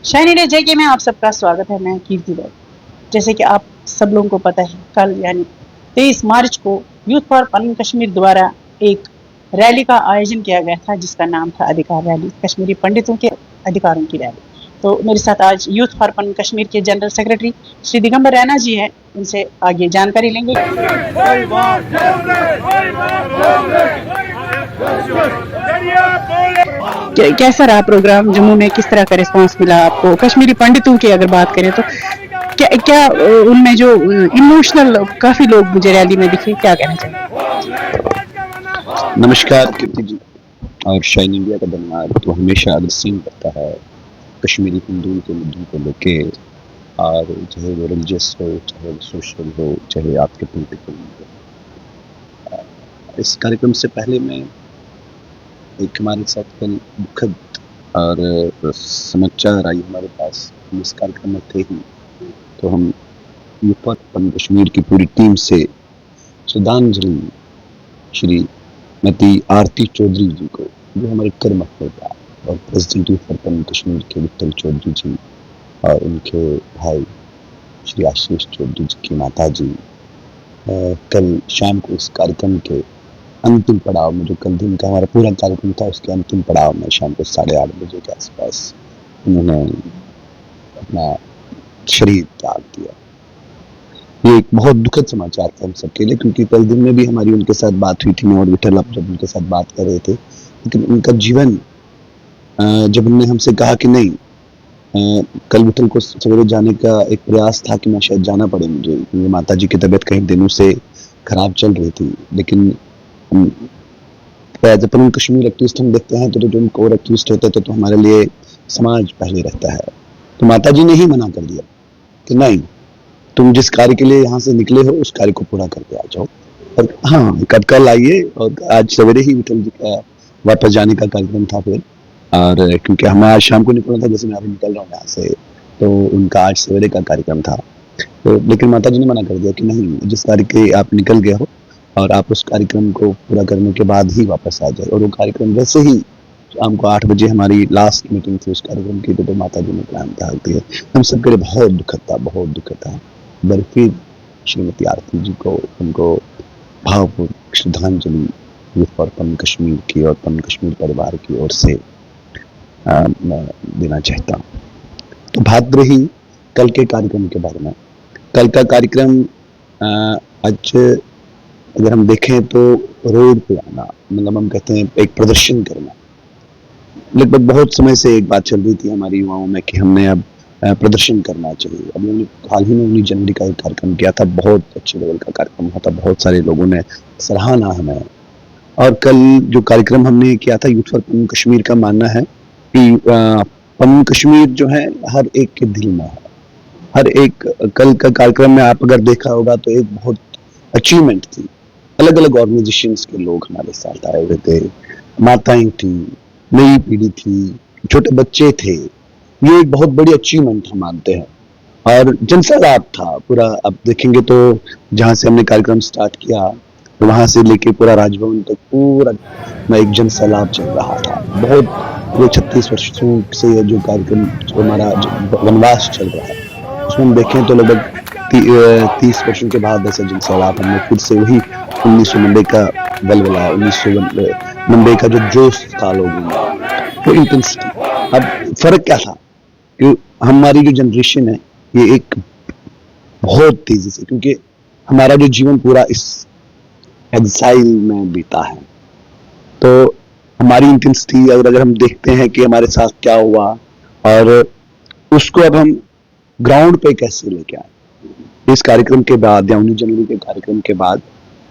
Shine India जेके में आप सबका स्वागत है। मैं कीर्ति दत्त। जैसे कि आप सब लोगों को पता है, कल यानी 23 मार्च को यूथ फॉर पन कश्मीर द्वारा एक रैली का आयोजन किया गया था, जिसका नाम था अधिकार रैली, कश्मीरी पंडितों के अधिकारों की रैली। तो मेरे साथ आज यूथ फॉर पन कश्मीर के जनरल सेक्रेटरी श्री दिगंबर रैना जी हैं। उनसे आगे जानकारी लेंगे। कैसा रहा प्रोग्राम जम्मू में, किस तरह का रिस्पांस मिला आपको? कश्मीरी पंडितों की अगर बात करें तो क्या क्या उनमें जो इमोशनल काफी लोग मुझे रैली में दिखे, क्या कहना चाहिए? नमस्कार कीर्ति जी और शाइन इंडिया का धन्यवाद। तो हमेशा अग्रसीन करता है कश्मीरी हिंदुओं के मुद्दों को लेके, और चाहे वो रिलीजियस हो, चाहे वो सोशल हो, चाहे आपके पॉलिटिकल हो। इस कार्यक्रम से पहले मैं एक हमारे साथ कल दुखद और समाचार आई हमारे पास, हम इस कार्यक्रम में थे ही, तो हम यूथ फॉर पन कश्मीर की पूरी टीम से श्रद्धांजलि श्रीमती आरती चौधरी जी को, जो हमारे कर्मठ नेता और प्रेसिडेंट यूथ फॉर पन कश्मीर के विठल चौधरी जी और उनके भाई श्री आशीष चौधरी जी की माता जी, कल शाम को इस कार्यक्रम के अंतिम पड़ाव में, जो कल दिन का हमारा पूरा कार्यक्रम था उसके अंतिम पड़ाव में शाम को 8:30 बजे के आसपास उन्होंने अपना शरीर त्याग दिया। ये एक बहुत दुखद समाचार था हम सबके लिए, क्योंकि कल दिन में भी हमारी उनके साथ बात हुई थी, मैं और विठल आप जब उनके साथ बात कर रहे थे, लेकिन उनका जीवन, जब उन्होंने हमसे कहा कि नहीं, कल विठल को सवेरे जाने का एक प्रयास था कि मैं शायद जाना पड़े मुझे, क्योंकि माता जी की तबीयत कई दिनों से खराब चल रही थी, लेकिन एज अपन कश्मीर एक्टिविस्ट हम देखते हैं तो जो कोर एक्टिविस्ट होते थे तो हमारे लिए समाज पहले रहता है। तो माता जी ने ही मना कर दिया कि नहीं, तुम जिस कार्य के लिए यहाँ से निकले हो उस कार्य को पूरा करके आ जाओ, और हाँ कल आइए। और आज सवेरे ही विठल जी का वापस जाने का कार्यक्रम था फिर, और क्योंकि हमें आज शाम को निकलना था, जैसे मैं अभी निकल रहा हूँ यहाँ से, तो उनका आज सवेरे का कार्यक्रम था, तो लेकिन माता जी ने मना कर दिया कि नहीं, जिस कार्य के आप निकल गए हो और आप उस कार्यक्रम को पूरा करने के बाद ही वापस आ जाए। और वो कार्यक्रम वैसे ही शाम को 8 बजे हमारी लास्ट मीटिंग थी उस कार्यक्रम की, तो माता जी ने प्लान त्याग दिया। हम सबके लिए बहुत दुखद था, बहुत दुखद था। बल्कि श्रीमती आरती जी को, उनको भावपूर्ण श्रद्धांजलि यूथ फॉर पन कश्मीर की और पन कश्मीर परिवार की ओर से मैं देना चाहता हूँ। तो बात रही कल के कार्यक्रम के बारे में। कल का कार्यक्रम आज अगर हम देखें तो रोड पे आना, मतलब हम कहते हैं एक प्रदर्शन करना, लगभग बहुत समय से एक बात चल रही थी हमारी युवाओं में कि हमने अब प्रदर्शन करना चाहिए। अभी हमने हाल ही में 19 जनवरी का एक कार्यक्रम किया था, बहुत अच्छे लेवल का कार्यक्रम हुआ था, बहुत सारे लोगों ने सराहना हमें। और कल जो कार्यक्रम हमने किया था यूथ फॉर पन कश्मीर का मानना है कि पन कश्मीर जो है हर एक के दिल में है, हर एक। कल का कार्यक्रम में आप अगर देखा होगा तो एक बहुत अचीवमेंट थी, अलग अलग ऑर्गेनाइजेशंस के लोग हमारे साथ आए हुए थे, माताएं थी, नई पीढ़ी थी, छोटे बच्चे थे। ये एक बहुत बड़ी अचीवमेंट हम मानते हैं, और जनसैलाब था पूरा। अब देखेंगे तो जहां से हमने कार्यक्रम स्टार्ट किया तो वहां से लेके पूरा राजभवन तक पूरा एक जनसैलाब चल रहा था। बहुत, वो 36 वर्षों से जो कार्यक्रम, जो हमारा वनवास चल रहा है, उसमें हम देखें तो लगभग 30 वर्षों के बाद ऐसा जनसैलाब हमने फिर से वही 1990 का बलबला, 1990 का जो जोश था लोगों में, वो इंटेंसिटी। अब फर्क क्या था कि हमारी जो जनरेशन है ये एक बहुत तेजी से, क्योंकि हमारा जो जीवन पूरा इस एग्जाइल में बीता है, तो हमारी इंटेंसिटी अगर हम देखते हैं कि हमारे साथ क्या हुआ और उसको अब हम ग्राउंड पे कैसे लेके आए। इस कार्यक्रम के बाद या 19 जनवरी के कार्यक्रम के बाद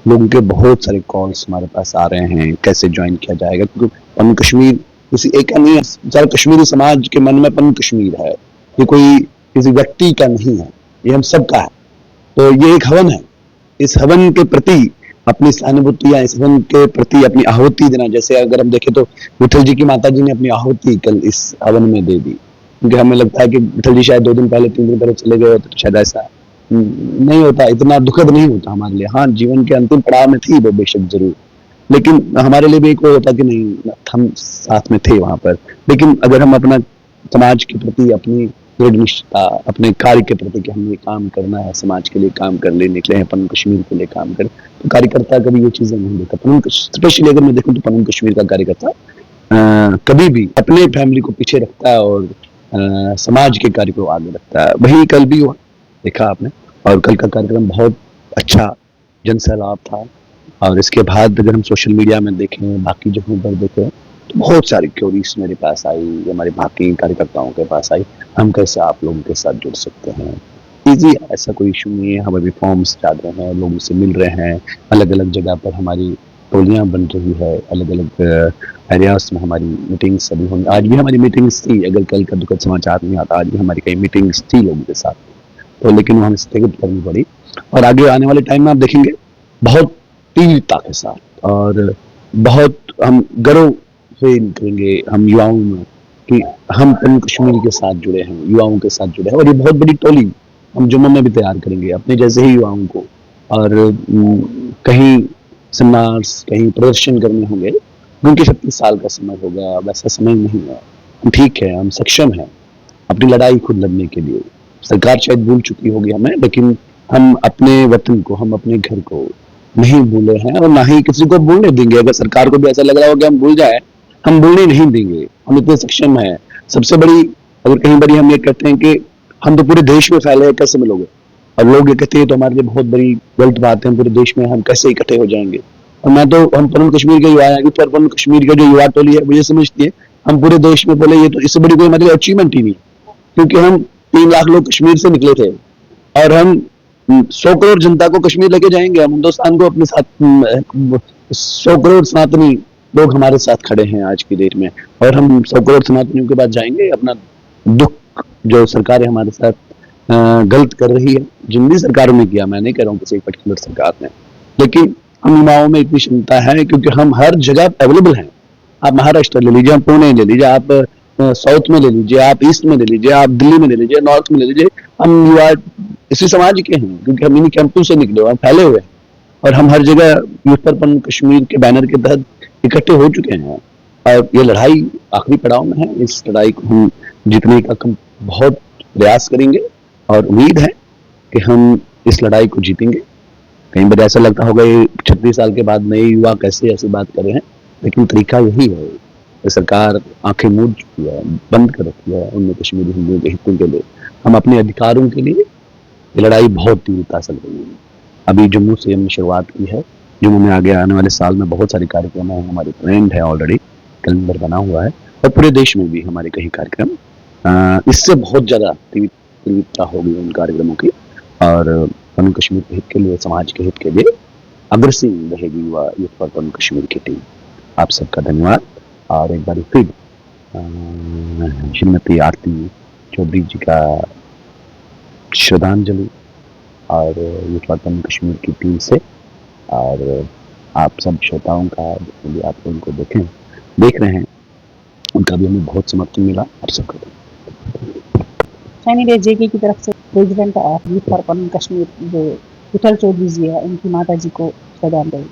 लोगों के बहुत सारे कॉल्स हमारे पास आ रहे हैं, कैसे ज्वाइन किया जाएगा, क्योंकि पन कश्मीर किसी एक नहीं है, सारा कश्मीरी समाज के मन में पन कश्मीर है, ये कोई किसी व्यक्ति का नहीं है, ये हम सबका है। तो ये एक हवन है, इस हवन के प्रति अपनी सहानुभूति या इस हवन के प्रति अपनी आहुति देना। जैसे अगर हम देखें तो विठल जी की माता जी ने अपनी आहुति कल इस हवन में दे दी, क्योंकि हमें लगता है कि विठल जी शायद 2 दिन पहले 3 दिन पहले चले गए होते तो शायद ऐसा नहीं होता, इतना दुखद नहीं होता हमारे लिए। हाँ, जीवन के अंतिम पड़ाव में थी वो बेशक जरूर, लेकिन हमारे लिए भी एक वो होता कि नहीं, हम साथ में थे वहां पर। लेकिन अगर हम अपना समाज के प्रति अपनी दृढ़ निष्ठा, अपने कार्य के प्रति कि हमने काम करना है, समाज के लिए काम करने निकले हैं, पनन कश्मीर के लिए काम करें, तो कार्यकर्ता कभी ये चीजें नहीं देखता। पनन स्पेशली अगर मैं देखूं तो पनन कश्मीर का कार्यकर्ता कभी भी अपने फैमिली को पीछे रखता है और समाज के कार्य को आगे रखता है। वही कल भी हुआ, देखा आपने, और कल का कार्यक्रम बहुत अच्छा जन सैलाब था। और इसके बाद अगर हम सोशल मीडिया में देखें, बाकी जगहों पर देखें, तो बहुत सारी क्वेरीज मेरे पास आई, हमारे बाकी कार्यकर्ताओं के पास आई, हम कैसे आप लोगों के साथ जुड़ सकते हैं। ईजी है, ऐसा कोई इशू नहीं है। हम अभी फॉर्म्स डाल रहे हैं, लोगों से मिल रहे हैं, अलग अलग जगह पर हमारी टोलियां बन रही है, अलग अलग एरियाज में हमारी मीटिंग्स अभी होंगी। आज भी हमारी मीटिंग्स थी, अगर कल का दुखद समाचार नहीं आता, आज भी हमारी कई मीटिंग्स थी लोगों के साथ, तो लेकिन वो हमें स्थगित करनी पड़ी। और आगे आने वाले टाइम में आप देखेंगे बहुत तीव्रता के साथ और बहुत हम गर्व से निकलेंगे हम युवाओं में कि हम पनन कश्मीर के साथ जुड़े हैं, युवाओं के साथ जुड़े हैं। और ये बहुत बड़ी टोली हम जम्मू में भी तैयार करेंगे अपने जैसे ही युवाओं को। और कहीं सेमिनार्स, कहीं प्रदर्शन करने होंगे, क्योंकि 36 साल का समय हो गया, वैसा समय नहीं है। ठीक है, हम सक्षम हैं अपनी लड़ाई खुद लड़ने के लिए। सरकार शायद भूल चुकी होगी हमें, लेकिन हम अपने वतन को, हम अपने घर को नहीं भूले हैं और ना ही किसी को भूलने देंगे। अगर सरकार को भी ऐसा लग रहा हो कि हम भूल जाए, हम भूलने नहीं देंगे। हम इतने सक्षम हैं। सबसे बड़ी, अगर कहीं बड़ी हम ये कहते हैं कि हम तो पूरे देश में फैले हैं, कैसे मिलोगे? और लोग ये कहते हैं तो हमारे लिए बहुत बड़ी गलत बात है, पूरे देश में हम कैसे इकट्ठे हो जाएंगे। और मैं तो, हम पनन कश्मीर के युवा हैं, पर पनन कश्मीर का जो युवा टोली है वो ये समझती है हम पूरे देश में बोले, ये तो इससे बड़ी कोई हमारी अचीवमेंट ही नहीं, क्योंकि हम 3 लाख लोग कश्मीर से निकले थे और हम 100 करोड़ जनता को कश्मीर लेके जाएंगे। हम हिंदुस्तान को अपने साथ 100 करोड़ सनातनी लोग हमारे साथ खड़े हैं आज की डेट में, और हम 100 करोड़ सनातनियों के पास जाएंगे अपना दुख, जो सरकारें हमारे साथ गलत कर रही है, जिन भी सरकारों ने किया, मैं नहीं कह रहा हूँ किसी एक पर्टिकुलर सरकार ने, लेकिन हम युवाओं में इतनी क्षमता है क्योंकि हम हर जगह अवेलेबल हैं। आप महाराष्ट्र ले लीजिए, आप पुणे ले लीजिए, आप साउथ में ले लीजिए, आप ईस्ट में ले लीजिए, आप दिल्ली में ले लीजिए, नॉर्थ में ले लीजिए, हम युवा इसी समाज के हैं क्योंकि हम इन्हीं कैंपों से निकले हुए, हम फैले हुए हैं और हम हर जगह यूथ फॉर पनन कश्मीर के बैनर के तहत इकट्ठे हो चुके हैं। और ये लड़ाई आखिरी पड़ाव में है, इस लड़ाई को हम जीतने का हम बहुत प्रयास करेंगे और उम्मीद है कि हम इस लड़ाई को जीतेंगे। कई बार ऐसा लगता होगा ये 36 साल के बाद नए युवा कैसे ऐसी बात कर रहे हैं, लेकिन तरीका यही है। सरकार आंखें मूंद चुकी है, बंद कर रखी है उनमें कश्मीरी हिंदुओं के हितों के लिए। हम अपने अधिकारों के लिए ये लड़ाई बहुत तीव्रता से लड़ेंगे। अभी जम्मू से हमने शुरुआत की है, जम्मू में आगे आने वाले साल में बहुत सारे कार्यक्रम हैं, हमारे प्लान्ड है, ऑलरेडी कैलेंडर बना हुआ है, और पूरे देश में भी हमारे कई कार्यक्रम इससे बहुत ज़्यादा तीव्रता होगी उन कार्यक्रमों की। और पनन कश्मीर के हित के लिए, समाज के हित के लिए अग्रसर रहेगी युवा यूथ फॉर पनन कश्मीर की टीम। आप सबका धन्यवाद। और एक बार फिर श्रीमती आरती चौधरी जी का श्रद्धांजलि और यूथ फॉर पनन कश्मीर की टीम से, और आप सब श्रोताओं का, भी आप उनको देख रहे हैं, उनका भी हमें बहुत समर्थन मिला। आप सबका चैनल जेके की तरफ से president of youth for Panun Kashmir जो विठल चौधरी जी है, उनकी माता जी को श्रद्धांजलि।